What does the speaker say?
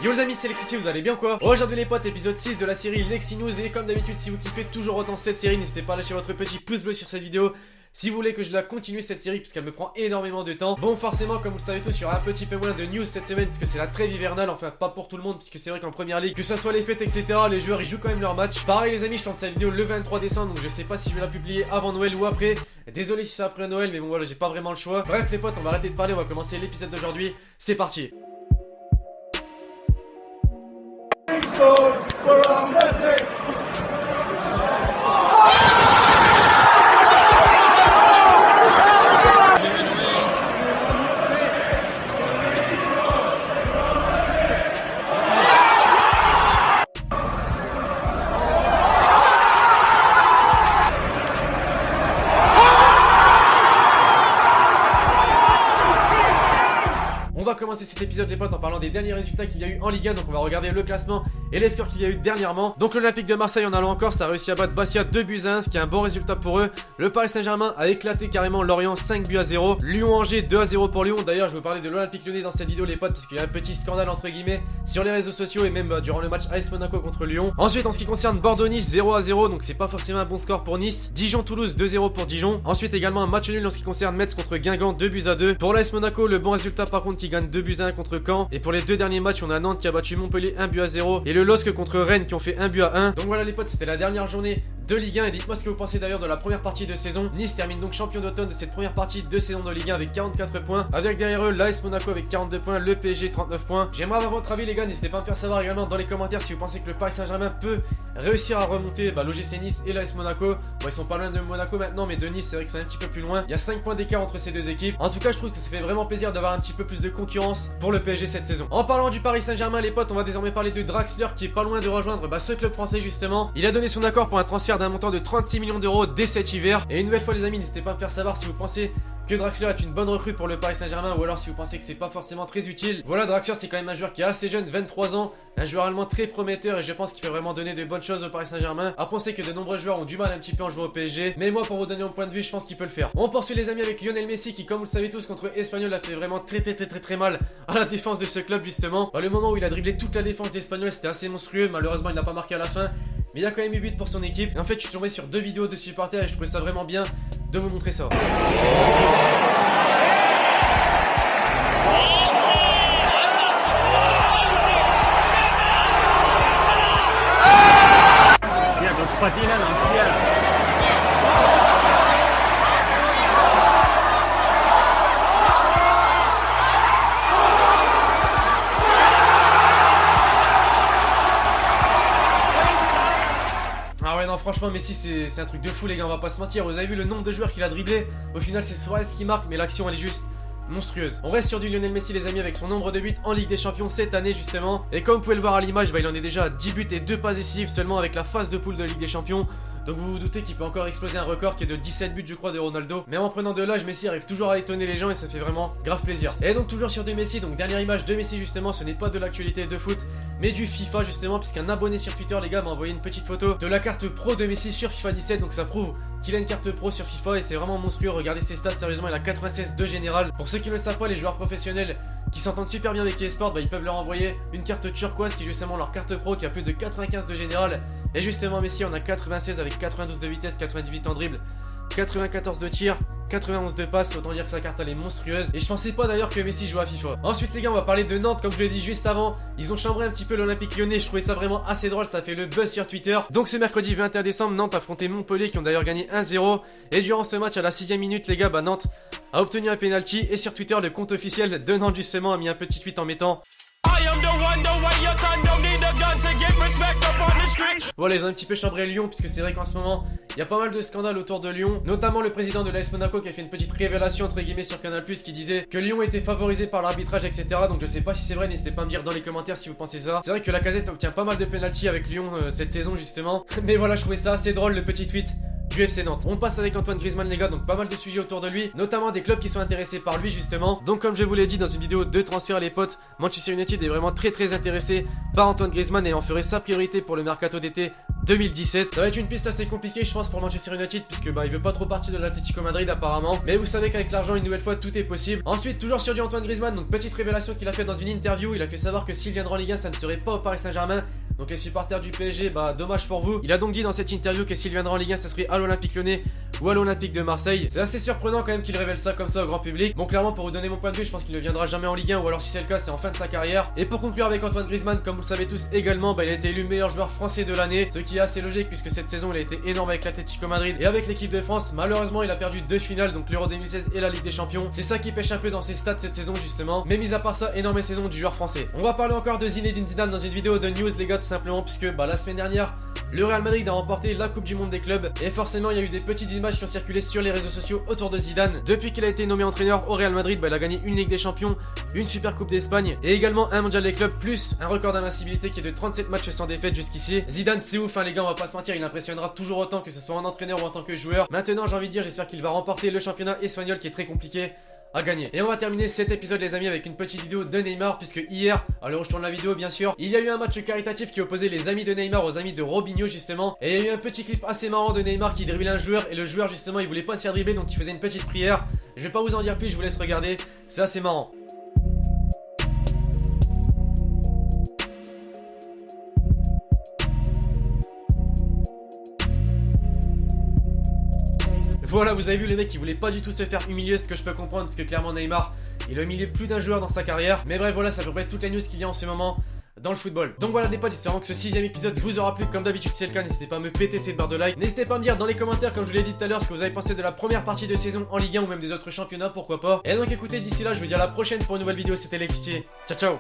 Yo les amis, c'est Lexity, vous allez bien quoi? Aujourd'hui les potes, épisode 6 de la série Lexi News. Et comme d'habitude, si vous kiffez toujours autant cette série, n'hésitez pas à lâcher votre petit pouce bleu sur cette vidéo si vous voulez que je la continue cette série, puisqu'elle me prend énormément de temps. Bon, forcément, comme vous le savez tous, il y aura un petit peu moins de news cette semaine, puisque c'est la trêve hivernale, enfin pas pour tout le monde, puisque c'est vrai qu'en première ligue, que ça soit les fêtes etc, les joueurs ils jouent quand même leur match. Pareil les amis, je tourne cette vidéo le 23 décembre, donc je sais pas si je vais la publier avant Noël ou après. Désolé si c'est après Noël, mais bon voilà, j'ai pas vraiment le choix. Bref les potes, on va arrêter de parler, on va commencer l'épisode d'aujourd'hui. C'est parti. On va commencer cet épisode les potes en parlant des derniers résultats qu'il y a eu en Ligue 1. Donc on va regarder le classement et les scores qu'il y a eu dernièrement. Donc l'Olympique de Marseille en allant en Corse a réussi à battre Bastia 2-1, ce qui est un bon résultat pour eux. Le Paris Saint-Germain a éclaté carrément Lorient 5-0. Lyon-Angers 2-0 pour Lyon. D'ailleurs je vais vous parler de l'Olympique Lyonnais dans cette vidéo les potes, parce qu'il y a un petit scandale entre guillemets sur les réseaux sociaux et même durant le match AS Monaco contre Lyon. Ensuite en ce qui concerne Bordeaux-Nice 0-0, donc c'est pas forcément un bon score pour Nice. Dijon-Toulouse 2-0 pour Dijon. Ensuite également un match nul en ce qui concerne Metz contre Guingamp 2-2. Pour l'AS Monaco, le bon résultat par contre qui gagne 2-1 contre Caen. Et pour les deux derniers matchs, on a Nantes qui a battu Montpellier 1-0 et le LOSC contre Rennes qui ont fait 1-1. Donc voilà les potes, c'était la dernière journée de Ligue 1 et dites-moi ce que vous pensez d'ailleurs de la première partie de saison. Nice termine donc champion d'automne de cette première partie de saison de Ligue 1 avec 44 points, avec derrière eux l'AS Monaco avec 42 points, le PSG 39 points. J'aimerais avoir votre avis les gars, n'hésitez pas à me faire savoir également dans les commentaires si vous pensez que le Paris Saint-Germain peut réussir à remonter l'OGC Nice et l'AS Monaco. Bon, ils sont pas loin de Monaco maintenant, mais de Nice c'est vrai que c'est un petit peu plus loin. Il y a 5 points d'écart entre ces deux équipes. En tout cas je trouve que ça fait vraiment plaisir d'avoir un petit peu plus de concurrence pour le PSG cette saison. En parlant du Paris Saint-Germain les potes, on va désormais parler de Draxler qui est pas loin de rejoindre ce club français justement. Il a donné son accord pour un transfert d'un montant de 36 millions d'euros dès cet hiver. Et une nouvelle fois les amis, n'hésitez pas à me faire savoir si vous pensez que Draxler est une bonne recrue pour le Paris Saint-Germain ou alors si vous pensez que c'est pas forcément très utile. Voilà, Draxler c'est quand même un joueur qui est assez jeune, 23 ans, un joueur allemand très prometteur et je pense qu'il peut vraiment donner de bonnes choses au Paris Saint-Germain. Après on sait que de nombreux joueurs ont du mal un petit peu en jouant au PSG, mais moi pour vous donner mon point de vue, je pense qu'il peut le faire. On poursuit les amis avec Lionel Messi qui comme vous le savez tous contre Espanyol a fait vraiment très mal à la défense de ce club justement. Le moment où il a dribblé toute la défense d'Espanyol c'était assez monstrueux, malheureusement il n'a pas marqué à la fin. Mais il y a quand même eu but pour son équipe. Et en fait je suis tombé sur deux vidéos de supporters et je trouvais ça vraiment bien de vous montrer ça. Ah ouais non franchement Messi c'est un truc de fou les gars, on va pas se mentir. Vous avez vu le nombre de joueurs qu'il a dribblé. Au final c'est Suarez qui marque, mais l'action elle est juste monstrueuse. On reste sur du Lionel Messi les amis avec son nombre de buts en Ligue des Champions cette année justement. Et comme vous pouvez le voir à l'image, il en est déjà à 10 buts et 2 passes décisives seulement avec la phase de poule de Ligue des Champions. Donc vous vous doutez qu'il peut encore exploser un record qui est de 17 buts je crois de Ronaldo. Mais en prenant de l'âge, Messi arrive toujours à étonner les gens et ça fait vraiment grave plaisir. Et donc toujours sur du Messi, donc dernière image de Messi justement, ce n'est pas de l'actualité de foot mais du FIFA justement, puisqu'un abonné sur Twitter les gars m'a envoyé une petite photo de la carte pro de Messi sur FIFA 17. Donc ça prouve qu'il a une carte pro sur FIFA et c'est vraiment monstrueux. Regardez ses stats, sérieusement il a 96 de général. Pour ceux qui ne le savent pas, les joueurs professionnels qui s'entendent super bien avec eSport, ils peuvent leur envoyer une carte turquoise qui est justement leur carte pro qui a plus de 95 de général. Et justement Messi on a 96 avec 92 de vitesse, 98 en dribble, 94 de tir, 91 de passe, autant dire que sa carte elle est monstrueuse. Et je pensais pas d'ailleurs que Messi joue à FIFA. Ensuite les gars on va parler de Nantes, comme je l'ai dit juste avant. Ils ont chambré un petit peu l'Olympique Lyonnais, je trouvais ça vraiment assez drôle, ça fait le buzz sur Twitter. Donc ce mercredi 21 décembre, Nantes affrontait Montpellier qui ont d'ailleurs gagné 1-0. Et durant ce match à la 6ème minute les gars, Nantes a obtenu un penalty. Et sur Twitter le compte officiel de Nantes justement a mis un petit tweet en mettant voilà, ils ont un petit peu chambré Lyon, puisque c'est vrai qu'en ce moment il y a pas mal de scandales autour de Lyon, notamment le président de l'AS Monaco qui a fait une petite révélation entre guillemets sur Canal+, qui disait que Lyon était favorisé par l'arbitrage etc. Donc je sais pas si c'est vrai, n'hésitez pas à me dire dans les commentaires si vous pensez ça. C'est vrai que Lacazette obtient pas mal de penalty avec Lyon cette saison justement. Mais voilà, je trouvais ça assez drôle le petit tweet du du FC Nantes. On passe avec Antoine Griezmann les gars, donc pas mal de sujets autour de lui, notamment des clubs qui sont intéressés par lui justement. Donc comme je vous l'ai dit dans une vidéo de transfert les potes, Manchester United est vraiment très intéressé par Antoine Griezmann et en ferait sa priorité pour le mercato d'été 2017. Ça va être une piste assez compliquée je pense pour Manchester United puisque il veut pas trop partir de l'Atlético Madrid apparemment. Mais vous savez qu'avec l'argent une nouvelle fois tout est possible. Ensuite toujours sur du Antoine Griezmann, donc petite révélation qu'il a fait dans une interview, il a fait savoir que s'il viendra en Ligue 1 ça ne serait pas au Paris Saint-Germain. Donc les supporters du PSG, dommage pour vous. Il a donc dit dans cette interview que s'il viendra en Ligue 1 ça serait à l'Olympique Lyonnais ou à l'Olympique de Marseille. C'est assez surprenant quand même qu'il révèle ça comme ça au grand public. Bon clairement pour vous donner mon point de vue je pense qu'il ne viendra jamais en Ligue 1 ou alors si c'est le cas c'est en fin de sa carrière. Et pour conclure avec Antoine Griezmann, comme vous le savez tous également, il a été élu meilleur joueur français de l'année. Ce qui est assez logique puisque cette saison il a été énorme avec l'Atlético Madrid et avec l'équipe de France. Malheureusement il a perdu 2 finales, donc l'Euro 2016 et la Ligue des Champions. C'est ça qui pêche un peu dans ses stats cette saison justement. Mais mis à part ça, énorme saison du joueur français. On va parler encore de Zinedine Zidane dans une vidéo de news les gars tout simplement puisque la semaine dernière le Real Madrid a remporté la Coupe du Monde des clubs et forcément il y a eu des petites images qui ont circulé sur les réseaux sociaux autour de Zidane. Depuis qu'il a été nommé entraîneur au Real Madrid, il a gagné une Ligue des Champions, une Super Coupe d'Espagne et également un Mondial des clubs plus un record d'invincibilité qui est de 37 matchs sans défaite jusqu'ici. Zidane c'est ouf les gars, on va pas se mentir, il impressionnera toujours autant que ce soit en entraîneur ou en tant que joueur. Maintenant j'ai envie de dire, j'espère qu'il va remporter le championnat espagnol qui est très compliqué à gagner. Et on va terminer cet épisode les amis avec une petite vidéo de Neymar puisque hier, à l'heure où je tourne la vidéo bien sûr, il y a eu un match caritatif qui opposait les amis de Neymar aux amis de Robinho justement. Et il y a eu un petit clip assez marrant de Neymar qui driblait un joueur et le joueur justement il voulait pas se faire dribbler donc il faisait une petite prière. Je vais pas vous en dire plus, je vous laisse regarder, c'est assez marrant. Voilà, vous avez vu le mec qui voulait pas du tout se faire humilier, ce que je peux comprendre parce que clairement Neymar il a humilié plus d'un joueur dans sa carrière. Mais bref voilà, ça peut être toutes les news qu'il y a en ce moment dans le football. Donc voilà les potes, j'espère que ce 6ème épisode vous aura plu. Comme d'habitude si c'est le cas, n'hésitez pas à me péter cette barre de like. N'hésitez pas à me dire dans les commentaires comme je vous l'ai dit tout à l'heure ce que vous avez pensé de la première partie de saison en Ligue 1 ou même des autres championnats, pourquoi pas. Et donc écoutez, d'ici là je vous dis à la prochaine pour une nouvelle vidéo, c'était Lexitier. Ciao ciao.